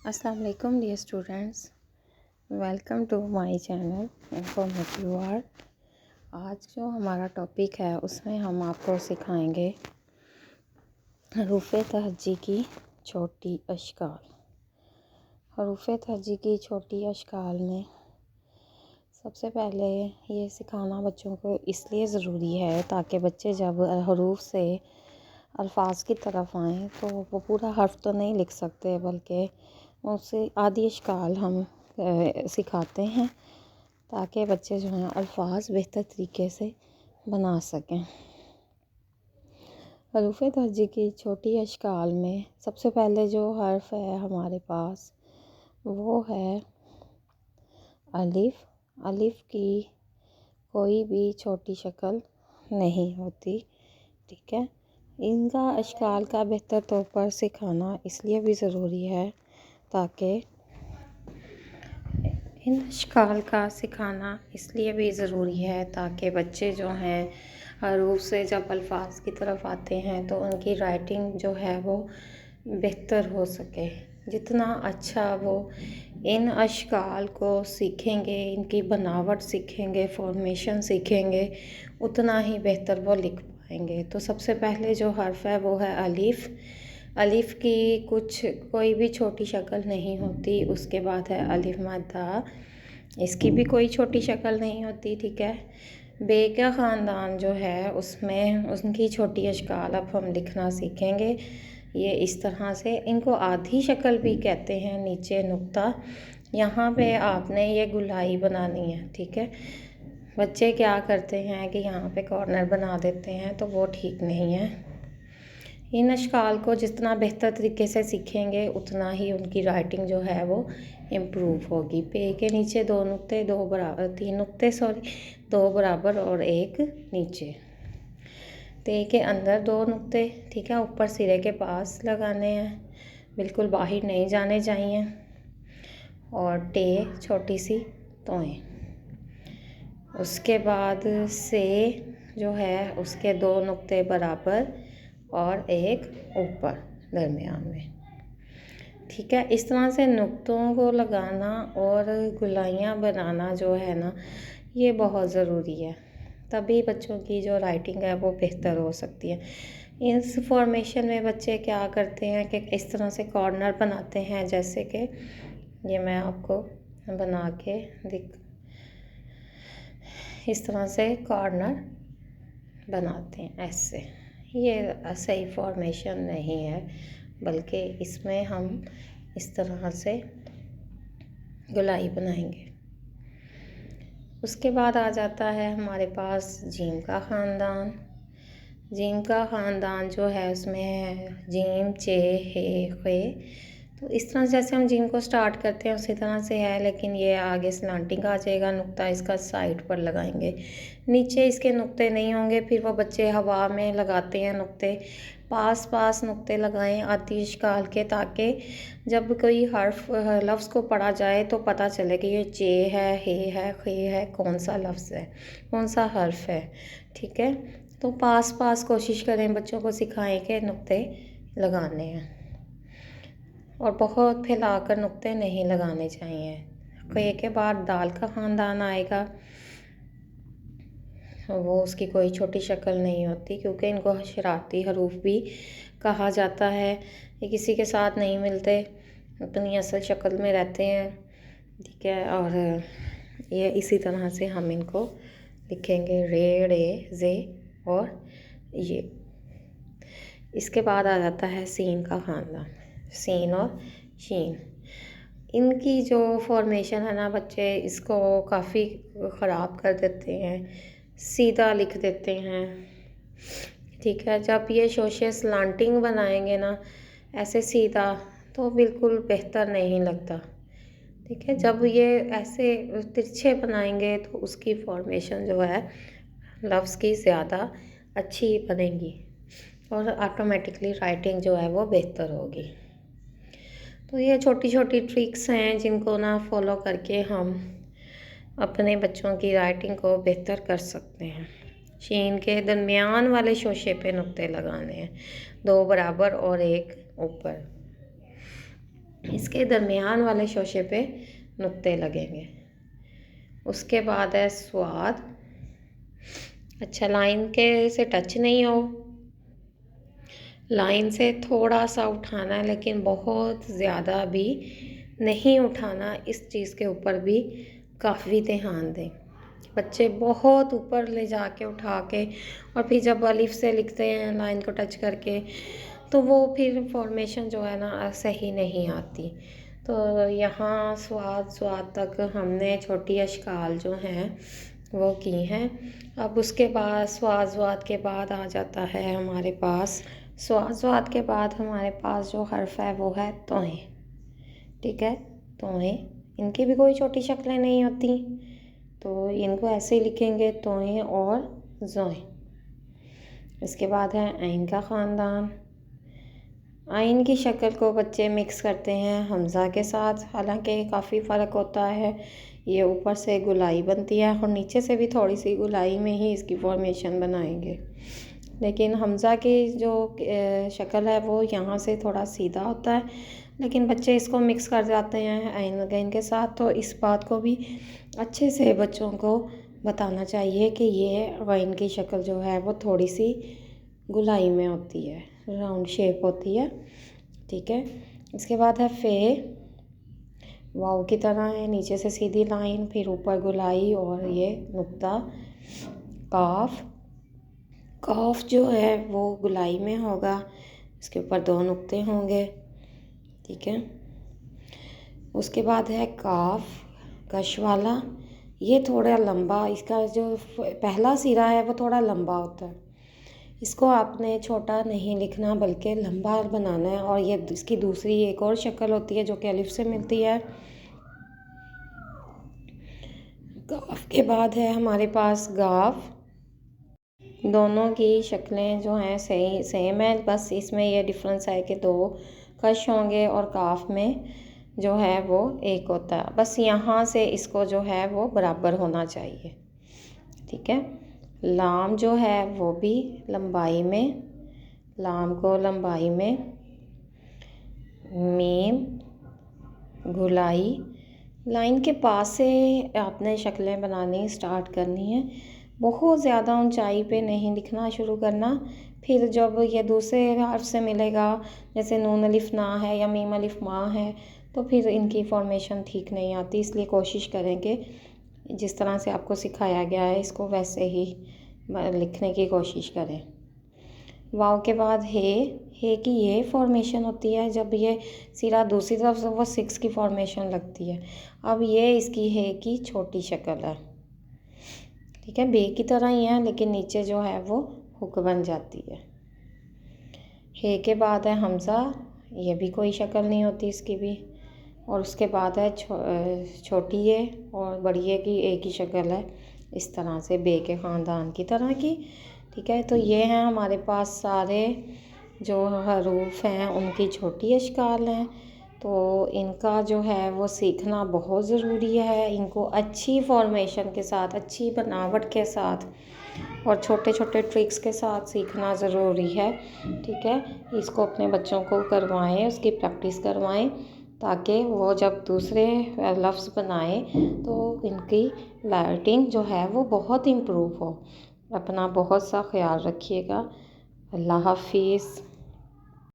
अस्सलाम वालेकुम dear students, welcome to my channel informative world. आज जो हमारा टॉपिक है उसमें हम आपको सिखाएंगे हरूफ तहज्जी की छोटी अशकाल। हरूफ तहज्जी की छोटी अशकाल में सबसे पहले ये सिखाना बच्चों को इसलिए ज़रूरी है ताकि बच्चे जब हरूफ से अल्फाज की तरफ आएँ तो वो पूरा हर्फ तो नहीं लिख सकते, बल्कि उससे आधी अशकाल हम सिखाते हैं ताकि बच्चे जो हैं अल्फाज बेहतर तरीके से बना सकें। हरूफ तहज्जी की छोटी अशकाल में सबसे पहले जो हर्फ है हमारे पास वो है अलिफ। अलिफ की कोई भी छोटी शक्ल नहीं होती, ठीक है। इनका अशकाल का बेहतर तौर पर सिखाना इसलिए भी ज़रूरी है ताकि इन अशकाल का सिखाना इसलिए भी ज़रूरी है ताकि बच्चे जो हैं हरूफ से जब अल्फाज की तरफ आते हैं तो उनकी राइटिंग जो है वो बेहतर हो सके। जितना अच्छा वो इन अशकाल को सीखेंगे, इनकी बनावट सीखेंगे, फॉर्मेशन सीखेंगे, उतना ही बेहतर वो लिख पाएंगे। तो सबसे पहले जो हर्फ है वो है अलिफ। अलिफ की कोई भी छोटी शक्ल नहीं होती। उसके बाद है अलिफ मद्दा, इसकी भी कोई छोटी शक्ल नहीं होती, ठीक है। बे का ख़ानदान जो है उसमें उनकी छोटी अशकाल अब हम लिखना सीखेंगे। ये इस तरह से, इनको आधी शक्ल भी कहते हैं। नीचे नुक्ता, यहाँ पे आपने ये गुलाई बनानी है, ठीक है। बच्चे क्या करते हैं कि यहाँ पे कॉर्नर बना देते हैं, तो वो ठीक नहीं है। इन अशकाल को जितना बेहतर तरीके से सीखेंगे उतना ही उनकी राइटिंग जो है वो इम्प्रूव होगी। पे के नीचे दो नुक्ते, तीन नुक्ते दो बराबर और एक नीचे। ते के अंदर दो नुक्ते, ठीक है, ऊपर सिरे के पास लगाने हैं, बिल्कुल बाहर नहीं जाने चाहिए। और टे छोटी सी तोएं। उसके बाद से जो है उसके दो नुक्ते बराबर और एक ऊपर दरमियान में, ठीक है। इस तरह से नुक्तों को लगाना और गुलाइयाँ बनाना जो है ना, ये बहुत ज़रूरी है। तभी बच्चों की जो राइटिंग है वो बेहतर हो सकती है। इस फॉर्मेशन में बच्चे क्या करते हैं कि इस तरह से कॉर्नर बनाते हैं, जैसे कि ये मैं आपको बना के इस तरह से कॉर्नर बनाते हैं ऐसे। ये सही फॉर्मेशन नहीं है, बल्कि इसमें हम इस तरह से गुलाई बनाएंगे। उसके बाद आ जाता है हमारे पास जीम का ख़ानदान। जीम का ख़ानदान जो है उसमें है जीम, चे, हे, खे। तो इस तरह से जैसे हम जीम को स्टार्ट करते हैं उसी तरह से है, लेकिन ये आगे स्लांटिंग आ जाएगा। नुक्ता इसका साइड पर लगाएंगे, नीचे इसके नुक्ते नहीं होंगे। फिर वो बच्चे हवा में लगाते हैं नुक्ते, पास पास नुक्ते लगाएं आधी अशकाल के, ताकि जब कोई हर्फ लफ्ज़ को पढ़ा जाए तो पता चले कि ये चे है, हे है, खे है, कौन सा लफ्ज़ है, कौन सा हर्फ है, ठीक है। तो पास पास कोशिश करें, बच्चों को सिखाएं कि नुक्ते लगाने हैं और बहुत फैलाकर नुक्ते नहीं लगाने चाहिए। खे के बाद दाल का ख़ानदान आएगा। वो उसकी कोई छोटी शक्ल नहीं होती, क्योंकि इनको शरारती हरूफ भी कहा जाता है। ये किसी के साथ नहीं मिलते, अपनी असल शक्ल में रहते हैं, ठीक है। और ये इसी तरह से हम इनको लिखेंगे, रे, रे, जे और ये। इसके बाद आ जाता है सीन का ख़ानदान, सीन और शीन। इनकी जो फॉर्मेशन है ना, बच्चे इसको काफ़ी ख़राब कर देते हैं, सीधा लिख देते हैं, ठीक है। जब ये शोशे स्लांटिंग बनाएंगे ना ऐसे सीधा, तो बिल्कुल बेहतर नहीं लगता, ठीक है। जब ये ऐसे तिरछे बनाएंगे तो उसकी फॉर्मेशन जो है लफ्ज़ की ज़्यादा अच्छी बनेगी और ऑटोमेटिकली राइटिंग जो है वो बेहतर होगी। तो ये छोटी छोटी ट्रिक्स हैं जिनको ना फॉलो करके हम अपने बच्चों की राइटिंग को बेहतर कर सकते हैं। शीन के दरमियान वाले शोशे पे नुक्ते लगाने हैं, दो बराबर और एक ऊपर। इसके दरमियान वाले शोशे पे नुक्ते लगेंगे। उसके बाद है स्वाद। अच्छा, लाइन के से टच नहीं हो, लाइन से थोड़ा सा उठाना है, लेकिन बहुत ज़्यादा भी नहीं उठाना। इस चीज़ के ऊपर भी काफ़ी ध्यान दें। बच्चे बहुत ऊपर ले जाके उठा के और फिर जब अलिफ से लिखते हैं लाइन को टच करके, तो वो फिर फॉर्मेशन जो है ना सही नहीं आती। तो यहाँ स्वाद स्वाद तक हमने छोटी अशकाल जो हैं वो की हैं। अब उसके बाद स्वाद स्वाद के बाद आ जाता है हमारे पास, स्वाद स्वाद के बाद हमारे पास जो हर्फ है वो है तोएं। ठीक है, तोएं, इनकी भी कोई छोटी शक्लें नहीं होती, तो इनको ऐसे ही लिखेंगे, तोएं और ज़ोएं। इसके बाद है आइन का ख़ानदान। आइन की शक्ल को बच्चे मिक्स करते हैं हमज़ा के साथ, हालांकि काफ़ी फ़र्क होता है। ये ऊपर से गुलाई बनती है और नीचे से भी थोड़ी सी गुलाई में ही इसकी फॉर्मेशन बनाएंगे, लेकिन हमज़ा की जो शक्ल है वो यहाँ से थोड़ा सीधा होता है, लेकिन बच्चे इसको मिक्स कर जाते हैं आइन गैन के साथ। तो इस बात को भी अच्छे से बच्चों को बताना चाहिए कि ये वाइन की शक्ल जो है वो थोड़ी सी गुलाई में होती है, राउंड शेप होती है। ठीक है, इसके बाद है फे, वाव की तरह है, नीचे से सीधी लाइन, फिर ऊपर गुलाई और ये नुक्ता। काफ, काफ जो है वो गुलाई में होगा, इसके ऊपर 2 नुक्ते होंगे। ठीक है, उसके बाद है काफ, कश वाला, ये थोड़ा लंबा, इसका जो पहला सिरा है वो थोड़ा लंबा होता है, इसको आपने छोटा नहीं लिखना बल्कि लंबा बनाना है। और ये इसकी दूसरी एक और शक्ल होती है जो कि अलिफ से मिलती है। गाफ के बाद है हमारे पास गाफ। दोनों की शक्लें जो हैं सही सेम है, बस इसमें यह डिफरेंस है कि 2 कश होंगे और काफ में जो है वो एक होता है। बस यहाँ से इसको जो है वो बराबर होना चाहिए। ठीक है, लाम जो है वो भी लंबाई में, लाम को लंबाई में, मीम गुलाई, लाइन के पास से आपने शक्लें बनानी स्टार्ट करनी है, बहुत ज़्यादा ऊंचाई पे नहीं लिखना शुरू करना। फिर जब ये दूसरे हर्फ से मिलेगा, जैसे नून अलिफ ना है या मीम अलिफ माँ है, तो फिर इनकी फॉर्मेशन ठीक नहीं आती। इसलिए कोशिश करेंगे जिस तरह से आपको सिखाया गया है इसको वैसे ही लिखने की कोशिश करें। वाव के बाद हे की ये फॉर्मेशन होती है, जब ये सिरा दूसरी तरफ से वो 6 की फॉर्मेशन लगती है। अब ये इसकी हे की छोटी शक्ल है। ठीक है, बे की तरह ही है, लेकिन नीचे जो है वो हुक बन जाती है। हे के बाद है हमज़ा, ये भी कोई शक्ल नहीं होती इसकी भी। और उसके बाद है छोटी ए और बड़ी ए की एक ही शक्ल है, इस तरह से बे के ख़ानदान की तरह की। ठीक है, तो ये हैं हमारे पास सारे जो हरूफ हैं उनकी छोटी अशकाल हैं। तो इनका जो है वो सीखना बहुत ज़रूरी है। इनको अच्छी फॉर्मेशन के साथ, अच्छी बनावट के साथ और छोटे छोटे ट्रिक्स के साथ सीखना ज़रूरी है। ठीक है, इसको अपने बच्चों को करवाएं, उसकी प्रैक्टिस करवाएं, ताकि वो जब दूसरे लफ्ज़ बनाएं तो इनकी राइटिंग जो है वो बहुत इम्प्रूव हो। अपना बहुत सा ख्याल रखिएगा। अल्लाह हाफिज़।